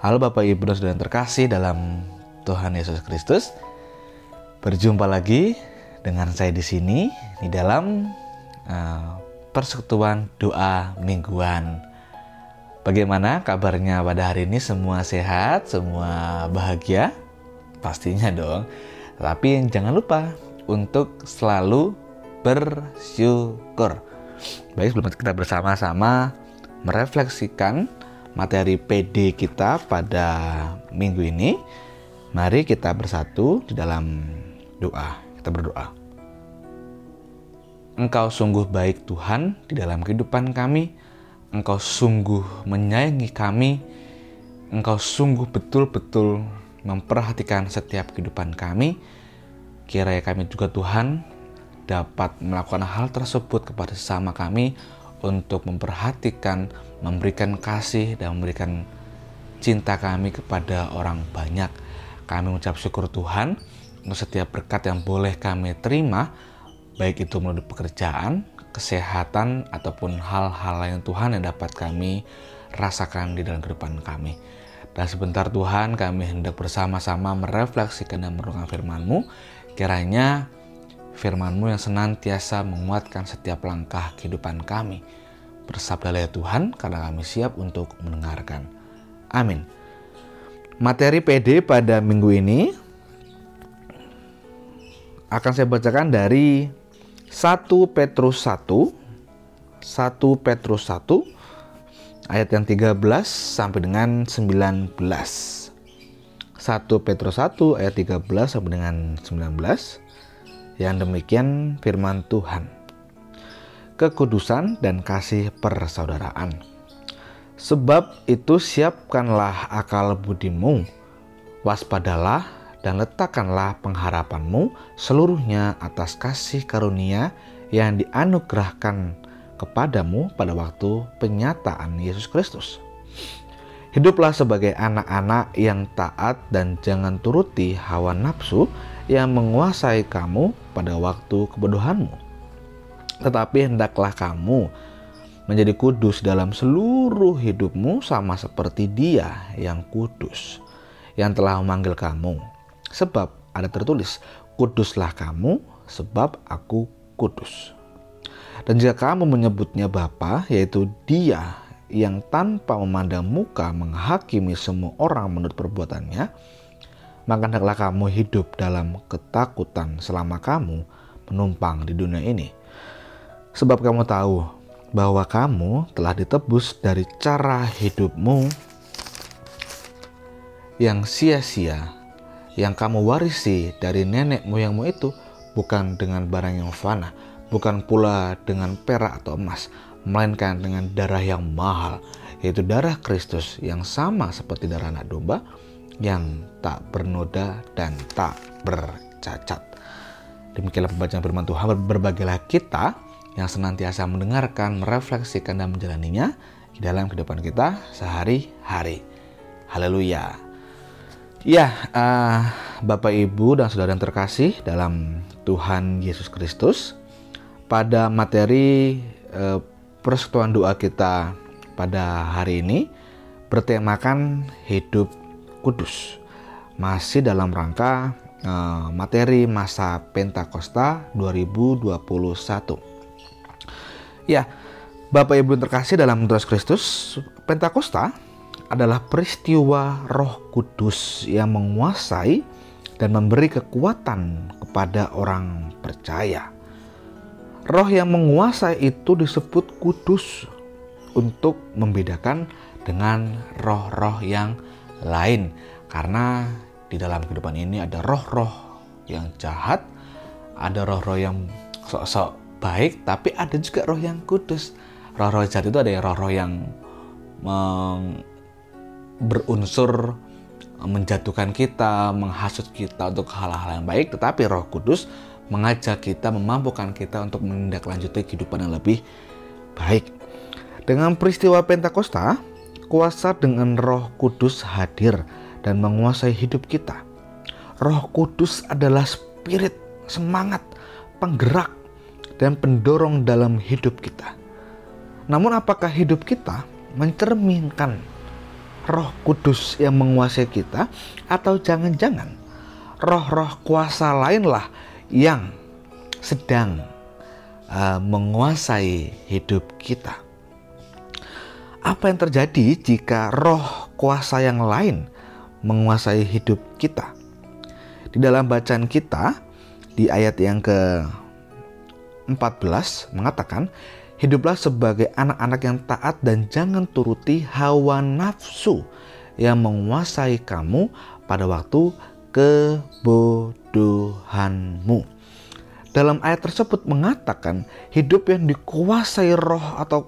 Halo Bapak Ibu dan Saudara yang terkasih dalam Tuhan Yesus Kristus. Berjumpa lagi dengan saya di sini di dalam persekutuan doa mingguan. Bagaimana kabarnya pada hari ini? Semua sehat, semua bahagia? Pastinya dong. Tapi jangan lupa untuk selalu bersyukur. Baik, sebelum kita bersama-sama merefleksikan materi PD kita pada minggu ini, mari kita bersatu di dalam doa. Kita berdoa. Engkau sungguh baik Tuhan di dalam kehidupan kami. Engkau sungguh menyayangi kami. Engkau sungguh betul-betul memperhatikan setiap kehidupan kami. Kiranya kami juga Tuhan dapat melakukan hal tersebut kepada sesama kami untuk memperhatikan, memberikan kasih dan memberikan cinta kami kepada orang banyak. Kami mengucap syukur Tuhan untuk setiap berkat yang boleh kami terima, baik itu melalui pekerjaan, kesehatan, ataupun hal-hal lain Tuhan yang dapat kami rasakan di dalam kehidupan kami. Dan sebentar Tuhan, kami hendak bersama-sama merefleksikan dan merenungkan firman-Mu. Kiranya firman-Mu yang senantiasa menguatkan setiap langkah kehidupan kami. Bersabdalah ya Tuhan, karena kami siap untuk mendengarkan. Amin. Materi PD pada minggu ini akan saya bacakan dari 1 Petrus 1 ayat yang 13 sampai dengan 19. 1 Petrus 1 ayat 13 sampai dengan 19. Yang demikian firman Tuhan. Kekudusan dan kasih persaudaraan. Sebab itu siapkanlah akal budimu, waspadalah dan letakkanlah pengharapanmu seluruhnya atas kasih karunia yang dianugerahkan kepadamu pada waktu penyataan Yesus Kristus. Hiduplah sebagai anak-anak yang taat dan jangan turuti hawa nafsu yang menguasai kamu pada waktu kebodohanmu. Tetapi hendaklah kamu menjadi kudus dalam seluruh hidupmu sama seperti Dia yang kudus, yang telah memanggil kamu. Sebab ada tertulis, kuduslah kamu sebab aku kudus. Dan jika kamu menyebutnya Bapa, yaitu Dia yang tanpa memandang muka menghakimi semua orang menurut perbuatannya, maka hendaklah kamu hidup dalam ketakutan selama kamu menumpang di dunia ini. Sebab kamu tahu bahwa kamu telah ditebus dari cara hidupmu yang sia-sia, yang kamu warisi dari nenek moyangmu itu, bukan dengan barang yang fana, bukan pula dengan perak atau emas, melainkan dengan darah yang mahal, yaitu darah Kristus yang sama seperti darah anak domba, yang tak bernoda dan tak bercacat. Demikianlah pembacaan firman Tuhan. Berbahagialah kita yang senantiasa mendengarkan, merefleksikan dan menjalaninya di dalam kehidupan kita sehari-hari. Haleluya. Ya, Bapak Ibu dan Saudara yang terkasih dalam Tuhan Yesus Kristus, pada materi persekutuan doa kita pada hari ini bertemakan hidup kudus. Masih dalam rangka materi masa Pentakosta 2021. Ya, Bapak Ibu terkasih dalam Tuhan Kristus, Pentakosta adalah peristiwa Roh Kudus yang menguasai dan memberi kekuatan kepada orang percaya. Roh yang menguasai itu disebut kudus untuk membedakan dengan roh-roh yang lain, karena di dalam kehidupan ini ada roh-roh yang jahat, ada roh-roh yang sok-sok baik, tapi ada juga roh yang kudus. Roh-roh jahat itu ada roh-roh yang berunsur menjatuhkan kita, menghasut kita untuk hal-hal yang baik, tetapi Roh Kudus mengajak kita, memampukan kita untuk menindaklanjuti kehidupan yang lebih baik. Dengan peristiwa Pentakosta, kuasa dengan Roh Kudus hadir dan menguasai hidup kita. Roh Kudus adalah spirit, semangat, penggerak, dan pendorong dalam hidup kita. Namun apakah hidup kita mencerminkan Roh Kudus yang menguasai kita, atau jangan-jangan roh-roh kuasa lainlah yang sedang menguasai hidup kita? Apa yang terjadi jika roh kuasa yang lain menguasai hidup kita? Di dalam bacaan kita di ayat yang ke-14 mengatakan, hiduplah sebagai anak-anak yang taat dan jangan turuti hawa nafsu yang menguasai kamu pada waktu kebodohanmu. Dalam ayat tersebut mengatakan hidup yang dikuasai roh atau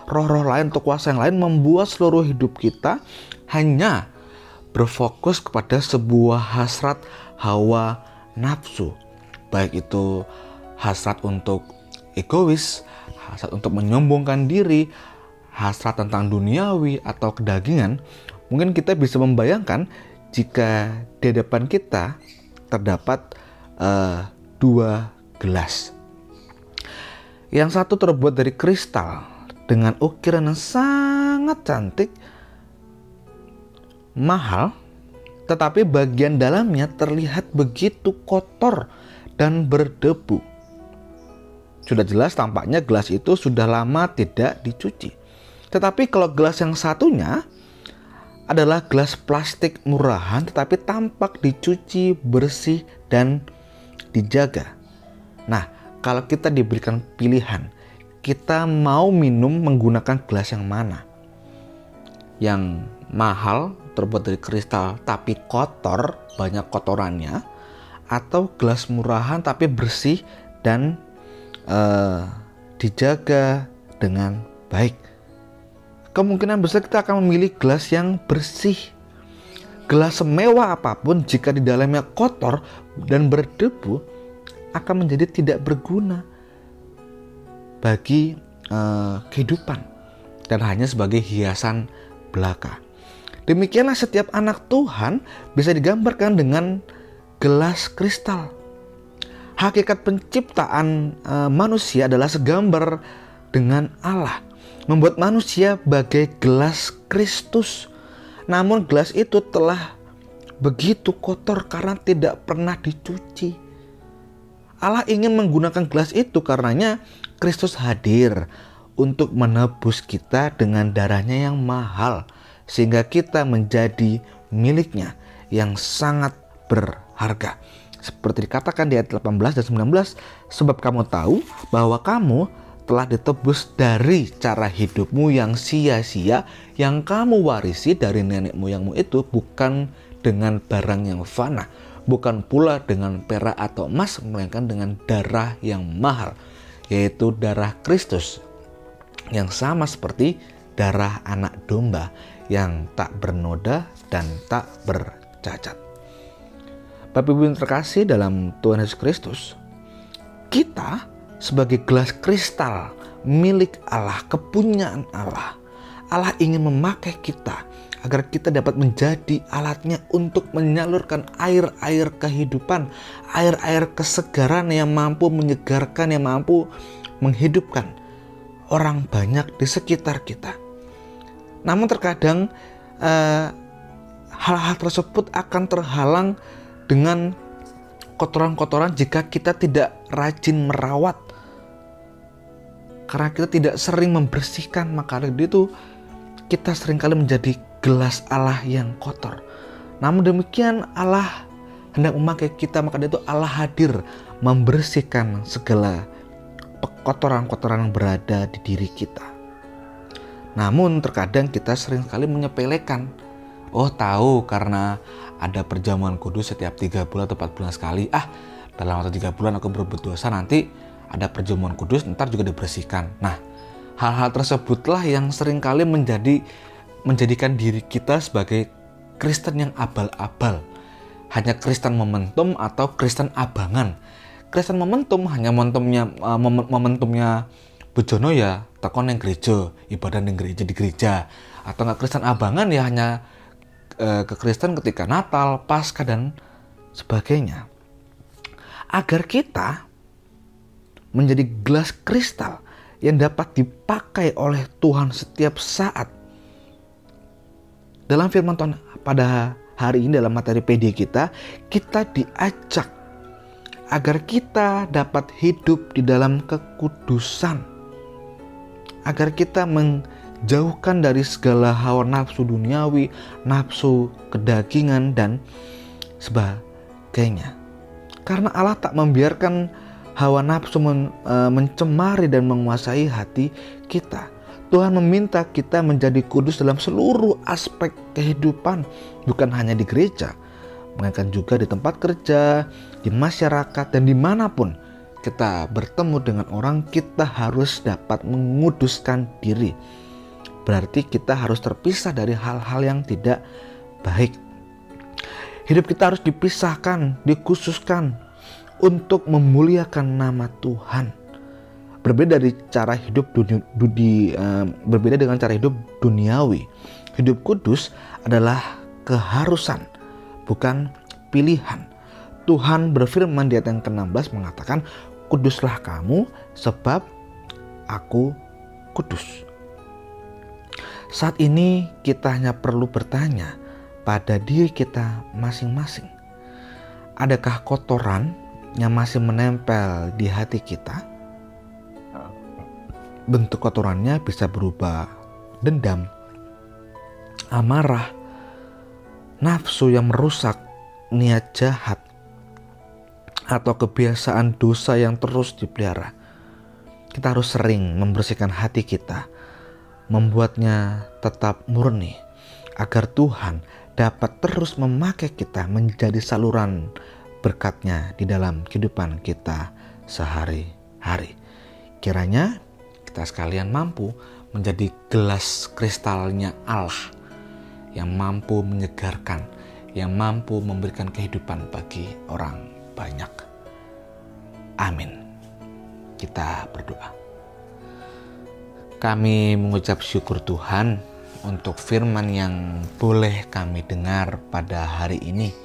roh-roh lain atau kuasa yang lain membuat seluruh hidup kita hanya berfokus kepada sebuah hasrat hawa nafsu. Baik itu hasrat untuk egois, hasrat untuk menyombongkan diri, hasrat tentang duniawi atau kedagingan. Mungkin kita bisa membayangkan jika di depan kita terdapat 2 gelas. Yang satu terbuat dari kristal dengan ukiran yang sangat cantik, mahal, tetapi bagian dalamnya terlihat begitu kotor dan berdebu. Sudah jelas tampaknya gelas itu sudah lama tidak dicuci. Tetapi kalau gelas yang satunya adalah gelas plastik murahan tetapi tampak dicuci, bersih, dan dijaga. Nah, kalau kita diberikan pilihan, kita mau minum menggunakan gelas yang mana? Yang mahal, terbuat dari kristal tapi kotor, banyak kotorannya, atau gelas murahan tapi bersih dan dijaga dengan baik? Kemungkinan besar kita akan memilih gelas yang bersih. Gelas semewah apapun jika di dalamnya kotor dan berdebu akan menjadi tidak berguna bagi kehidupan dan hanya sebagai hiasan belaka. Demikianlah setiap anak Tuhan bisa digambarkan dengan gelas kristal. Hakikat penciptaan manusia adalah segambar dengan Allah, membuat manusia bagai gelas Kristus. Namun gelas itu telah begitu kotor karena tidak pernah dicuci. Allah ingin menggunakan gelas itu karenanya Kristus hadir untuk menebus kita dengan darahnya yang mahal, sehingga kita menjadi miliknya yang sangat berharga. Seperti dikatakan di ayat 18 dan 19, sebab kamu tahu bahwa kamu telah ditebus dari cara hidupmu yang sia-sia yang kamu warisi dari nenek moyangmu itu, bukan dengan barang yang fana, bukan pula dengan perak atau emas, melainkan dengan darah yang mahal, yaitu darah Kristus, yang sama seperti darah anak domba yang tak bernoda dan tak bercacat. Bapak Ibu yang terkasih dalam Tuhan Yesus Kristus, kita sebagai gelas kristal milik Allah, kepunyaan Allah. Allah ingin memakai kita agar kita dapat menjadi alatnya untuk menyalurkan air-air kehidupan, air-air kesegaran yang mampu menyegarkan, yang mampu menghidupkan orang banyak di sekitar kita. Namun terkadang hal-hal tersebut akan terhalang dengan kotoran-kotoran jika kita tidak rajin merawat. Karena kita tidak sering membersihkan, maka dari itu kita seringkali menjadi gelas Allah yang kotor. Namun demikian Allah hendak memakai kita, maka dari itu Allah hadir membersihkan segala kotoran-kotoran yang berada di diri kita. Namun terkadang kita seringkali menyepelekan. Oh, tahu karena ada perjamuan kudus setiap 3 bulan atau 4 bulan sekali. Dalam waktu 3 bulan aku berbuat dosa, nanti ada perjamuan kudus, ntar juga dibersihkan. Nah, hal-hal tersebutlah yang seringkali menjadikan diri kita sebagai Kristen yang abal-abal. Hanya Kristen momentum atau Kristen abangan. Kristen momentum hanya momentumnya bejono ya tekon yang gereja, ibadah yang gereja di gereja. Atau enggak Kristen abangan ya hanya ke Kristen ketika Natal, Paskah dan sebagainya. Agar kita menjadi gelas kristal yang dapat dipakai oleh Tuhan setiap saat, dalam firman Tuhan pada hari ini dalam materi PD kita diajak agar kita dapat hidup di dalam kekudusan. Agar kita menjauhkan dari segala hawa nafsu duniawi, nafsu kedagingan dan sebagainya. Karena Allah tak membiarkan hawa nafsu mencemari dan menguasai hati kita. Tuhan meminta kita menjadi kudus dalam seluruh aspek kehidupan, bukan hanya di gereja, melainkan juga di tempat kerja, di masyarakat, dan dimanapun kita bertemu dengan orang. Kita harus dapat menguduskan diri. Berarti kita harus terpisah dari hal-hal yang tidak baik. Hidup kita harus dipisahkan, dikhususkan untuk memuliakan nama Tuhan. Berbeda dari cara hidup berbeda dengan cara hidup duniawi. Hidup kudus adalah keharusan, bukan pilihan. Tuhan berfirman di ayat yang ke-16 mengatakan, "Kuduslah kamu sebab aku kudus." Saat ini kita hanya perlu bertanya pada diri kita masing-masing. Adakah kotoran yang masih menempel di hati kita? Bentuk kotorannya bisa berupa dendam, amarah, nafsu yang merusak, niat jahat, atau kebiasaan dosa yang terus dipelihara. Kita harus sering membersihkan hati kita, membuatnya tetap murni, agar Tuhan dapat terus memakai kita menjadi saluran berkat-Nya di dalam kehidupan kita sehari-hari. Kiranya kita sekalian mampu menjadi gelas kristalnya Allah yang mampu menyegarkan, yang mampu memberikan kehidupan bagi orang banyak. Amin. Kita berdoa. Kami mengucap syukur Tuhan untuk firman yang boleh kami dengar pada hari ini.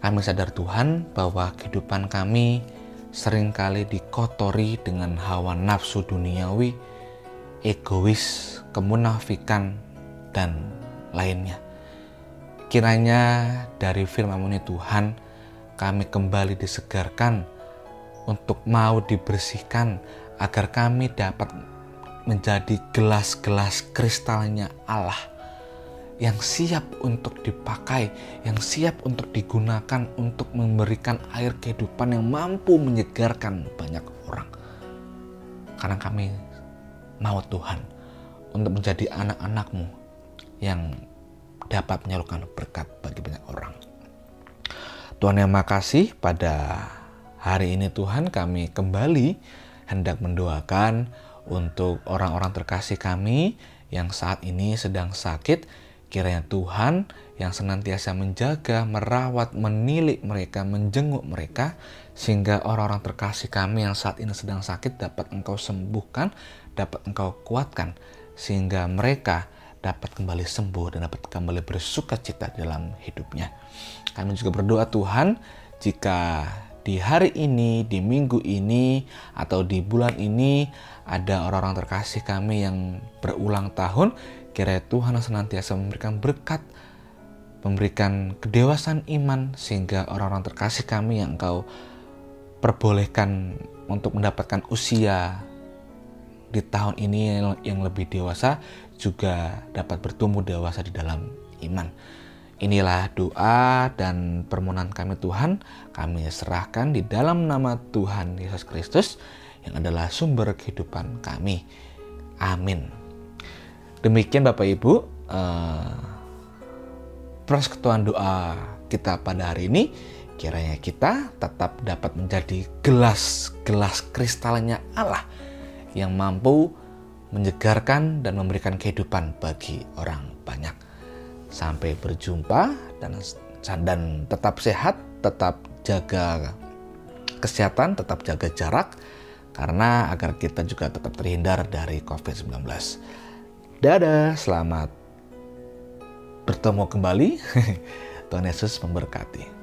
Kami sadar Tuhan bahwa kehidupan kami seringkali dikotori dengan hawa nafsu duniawi, egois, kemunafikan, dan lainnya. Kiranya dari firman-Mu ini Tuhan, kami kembali disegarkan untuk mau dibersihkan agar kami dapat menjadi gelas-gelas kristalnya Allah yang siap untuk dipakai, yang siap untuk digunakan untuk memberikan air kehidupan yang mampu menyegarkan banyak orang. Karena kami mau Tuhan untuk menjadi anak-anak-Mu yang dapat menyalurkan berkat bagi banyak orang. Tuhan yang makasih, pada hari ini Tuhan kami kembali hendak mendoakan untuk orang-orang terkasih kami yang saat ini sedang sakit. Kiranya Tuhan yang senantiasa menjaga, merawat, menilik mereka, menjenguk mereka, sehingga orang-orang terkasih kami yang saat ini sedang sakit dapat Engkau sembuhkan, dapat Engkau kuatkan, sehingga mereka dapat kembali sembuh dan dapat kembali bersuka cita dalam hidupnya. Kami juga berdoa Tuhan, jika di hari ini, di minggu ini, atau di bulan ini ada orang-orang terkasih kami yang berulang tahun, kiranya Tuhan senantiasa memberikan berkat, memberikan kedewasaan iman, sehingga orang-orang terkasih kami yang Engkau perbolehkan untuk mendapatkan usia di tahun ini yang lebih dewasa juga dapat bertumbuh dewasa di dalam iman. Inilah doa dan permohonan kami Tuhan, kami serahkan di dalam nama Tuhan Yesus Kristus yang adalah sumber kehidupan kami. Amin. Demikian Bapak Ibu, persekutuan doa kita pada hari ini. Kiranya kita tetap dapat menjadi gelas-gelas kristalnya Allah yang mampu menyegarkan dan memberikan kehidupan bagi orang banyak. Sampai berjumpa dan tetap sehat, tetap jaga kesehatan, tetap jaga jarak, karena agar kita juga tetap terhindar dari COVID-19. Dadah, selamat bertemu kembali. Tuhan Yesus memberkati.